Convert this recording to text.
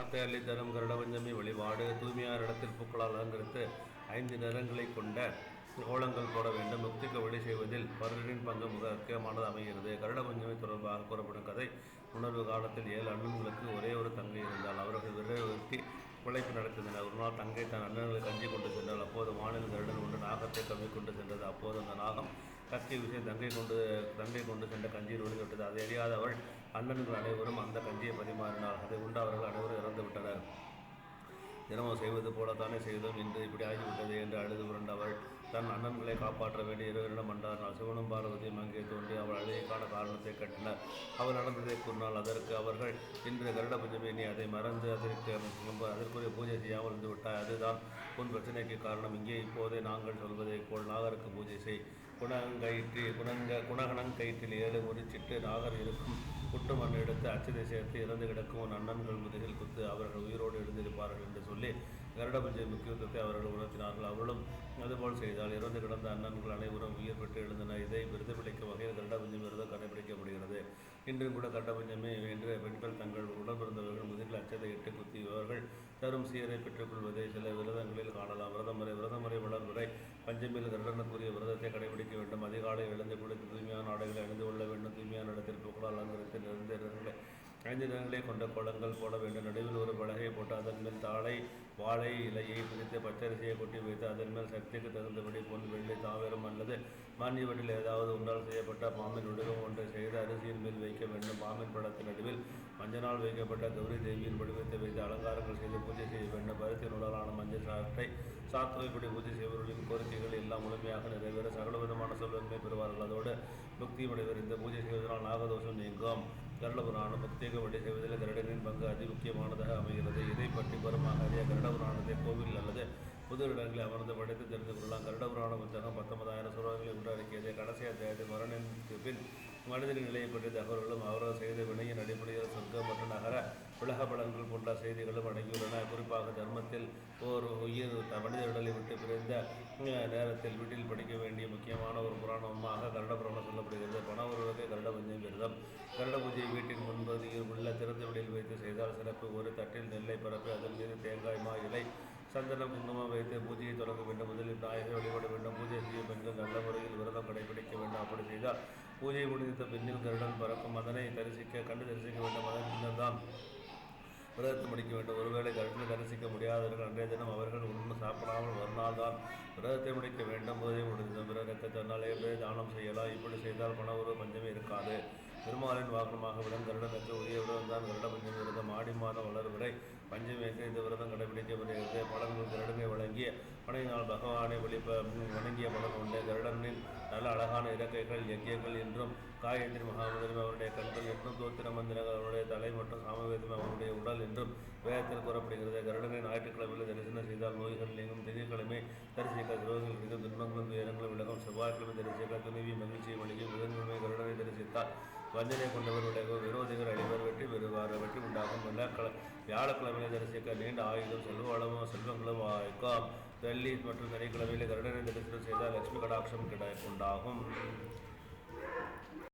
வளத்தை அள்ளித்தரும் கருடபஞ்சமி வழிபாடு. தூய்மையான இடத்தில் பூக்களால் அலங்கரித்து 5 நிறங்களை கொண்ட கோலங்கள் போட வேண்டும். முக்திக்கு வழி செய்வதில் பரனின் பங்கு மிக முக்கியமானது அமைகிறது. கருடபஞ்சமி தொடர்பாக கூறப்படும் கதை. உணர்வு காலத்தில் 7 அண்ணன்களுக்கு ஒரே ஒரு தங்கை இருந்தால். அவர்கள் விரைவுத்தி உழைப்பு நடத்தினர். ஒரு நாள் தங்கை தன் அண்ணன்களை கஞ்சி கொண்டு சென்றால். அப்போது வானில் கருடன் ஒன்று நாகத்தை கவ்வி கொண்டு சென்றது. அப்போது அந்த நாகம் கத்திய விஷயம் தங்கை கொண்டு சென்ற கஞ்சியில் ஒளிவிட்டது. அதை அறியாத அவள் அண்ணன்கள் அனைவரும் அந்த கஞ்சியை பரிமாறினார். அதை உண்டு அவர்கள் அனைவரும் இறந்து விட்டனர். தினமும் செய்வது போலத்தானே செய்தோம், இன்று இப்படி ஆகிவிட்டது என்று அழுது புரண்டவள் தன் அண்ணன்களை காப்பாற்ற வேண்டிய இறைவனிடம் மன்றாடினாள். சிவனும் பார்வதியும் அங்கே தோன்றி அவள் அழுகைக்கான காரணத்தை கட்டினர். அவள் நடந்ததை கூறினாள். அதற்கு அவர்கள், இன்று கருட பஞ்சமி, நீ அதை மறந்து அதற்குரிய பூஜை செய்யாமல் இருந்து விட்டாய். அதுதான் உன் பிரச்சனைக்கு காரணம். இங்கே இப்போதே நாங்கள் சொல்வதைப் போல் நாகருக்கு பூஜை செய். குணகணங் கயிற்றில் 7 முறிச்சிட்டு நாகர் இருக்கும் புட்டு மண் எடுத்து அச்சதை சேர்த்து இறந்து கிடக்கும் உன் அண்ணன்கள் முதுகில் குத்து, அவர்கள் உயிரோடு எழுந்திருப்பார்கள் என்று சொல்லி கருடபஞ்சமி முக்கியத்துவத்தை அவர்கள் உணர்த்தினார்கள். அவளும் அதுபோல் செய்தால். இறந்து கிடந்த அண்ணன்கள் அனைவரும் உயிர் பெற்று எழுந்தனர். இதை விருதுபிடிக்கும் வகையில் கருடபஞ்சமி விரதம் கடைபிடிக்கப்படுகிறது. இன்றும் கூட கருடபஞ்சமி என்று பெண்கள் தங்கள் உடன் பிறந்தவர்கள் முதுகில் அச்சதை இட்டு குத்தி இவர்கள் தரும் சீரை பெற்றுக்கொள்வதை சில விரதங்களில் காணலாம். விரதமுறை வளர்முறை. பஞ்சமியில் கருடனுக்குரிய விரதத்தை கடைபிடிக்க வேண்டும். அதிகாலை எழுந்து குளித்து தூய்மையான ஆடைகளை அணிந்து கொள்ள வேண்டும். தூய்மையான இடத்தில் பூக்களால் அலங்கரித்து 5 நிறங்களை கொண்ட கோலங்கள் போட வேண்டும். நடுவில் ஒரு பலகை போட்டு அதன் மேல் தாழை வாழை இலையை பிரித்து பச்சரிசியை கொட்டி வைத்து அதன் மேல் சக்திக்கு தகுந்தபடி பொன், வெள்ளி, தாவரம் அல்லது மானியவற்றில் ஏதாவது உண்டால் செய்யப்பட்ட பாம்பின் உருவம் ஒன்றை செய்து அரிசியின் மேல் வைக்க வேண்டும். பாம்பின் படத்தின் நடுவில் மஞ்சனால் வைக்கப்பட்ட கௌரி தேவியின் வடிவத்தை வைத்து அலங்காரங்கள் செய்து பூஜை செய்ய வேண்டும். பருத்தின் உடலான மஞ்சள் சாத்துவைப்படி பூஜை செய்வர்களின் கோரிக்கைகள் எல்லாம் முழுமையாக நிறைவேற சகல விதமான செல்வன்மை பெறுவார்கள். அதோடு முக்தி அடைவர். இந்த பூஜை செய்வதனால் நாகதோஷம் நீங்கும். கருடபுராணம். பக்தியாக வழி செய்வதில் கருடனின் பங்கு அதி முக்கியமானதாக அமைகிறது. இதை பற்றி பெருமாக அறிய கருடபுராணத்தை கோவில் அல்லது புது இடங்களை அமர்ந்து படித்து தெரிந்து கொள்ளலாம். கருடபுராண புத்தகம் 19,000 சுரங்களை உள்ளடக்கியது. கடைசி அத்தியாயத்தில் மரணத்தின் பின் மனிதனின் நிலையை பற்றிய தகவல்களும் அவர்கள் செய்த வினையின் அடிப்படையில் சொர்க்கம் மற்றும் நகர உலக பலன்கள் போன்ற செய்திகளும் அடங்கியுள்ளன. குறிப்பாக தர்மத்தில் ஒரு உயிர் மனித உடலை விட்டு பிரிந்த நேரத்தில் வீட்டில் படிக்க வேண்டிய முக்கியமான ஒரு புராணமாக கருட புராணம் சொல்லப்படுகிறது. பண உருவகை கருட பஞ்சமி விரதம். கருட பூஜை வீட்டின் முன்பகுதியில் உள்ள திறந்த வெளியில் வைத்து செய்தால் சிறப்பு. ஒரு தட்டில் நெல்லை பரப்பி அதன் மீது தேங்காய், மா இலை, சந்தனம், குங்குமம் வைத்து பூஜையை தொடங்க வேண்டும். முதலில் நாயகரை வழிபட வேண்டும். பூஜை செய்ய பெண்கள் நல்ல முறையில் விரதம் கடைபிடிக்க வேண்டும். அப்படி செய்தால் பூஜை முடிந்த பின்னில் கருடன் பறக்கும். அதனை கண்டு தரிசிக்க வேண்டும். அதன் பின்னர் தான் விரதத்தை முடிக்க வேண்டும். ஒருவேளை கருடனை தரிசிக்க முடியாதவர்கள் அன்றைய தினம் அவர்கள் ஒன்றும் சாப்பிடாமல் மறுநாள் தான் விரதத்தை முடிக்க வேண்டும். பூஜை முடிந்த பிறருக்கு தன்னால் தானம் செய்யலாம். இப்படி செய்தால் பண உருவ பஞ்சமே இருக்காது. பெருமாளின் வாகனமாக விடும் கருடனுக்கு உரிய விரதம் தான் கருட பஞ்சமி விரதம். ஆடி மாதம் வளர்வரை பஞ்சமிக்கு இந்த விரதம் கடைபிடிக்கப்படுகிறது. பலன்கள் கருடனை வழங்கிய பனையினால் பகவானை வணங்கிய பலன் உண்டு. கருடனின் நல்ல அழகான இறக்கைகள், யக்கியங்கள் என்றும் காயத்ரி மகாமந்திரம் அவருடைய கண்கள் என்றும் தோத்திர மந்திரங்கள் அவருடைய தலை மற்றும் சாமவேதம் அவருடைய உடல் என்றும் வேதத்தில் கூறப்படுகிறது. கருடனை ஞாயிற்றுக்கிழமையில் தரிசனம் செய்தால் நோய்கள் நீங்கும். திங்கட்கிழமை தரிசிக்க துரோகங்கள் கிடைக்கும். துன்பங்களும் துயரங்களும் விலகும். செவ்வாய்க்கிழமை தரிசிக்க துணிவி மகிழ்ச்சியை வழங்கி புதன்கிழமை கருடனை தரிசித்தால் வஞ்சனை கொண்டவருடைய விரோதிகள் அழிவர், வெற்றி உண்டாகும். வியாழக்கிழமையை தரிசிக்க நீண்ட ஆயுதம், செல்வங்களும் வாய்க்கும். வெள்ளி மற்றும் சனிக்கிழமையில் கருடனை தரிசனம் செய்தால் லட்சுமி கடாட்சம் உண்டாகும்.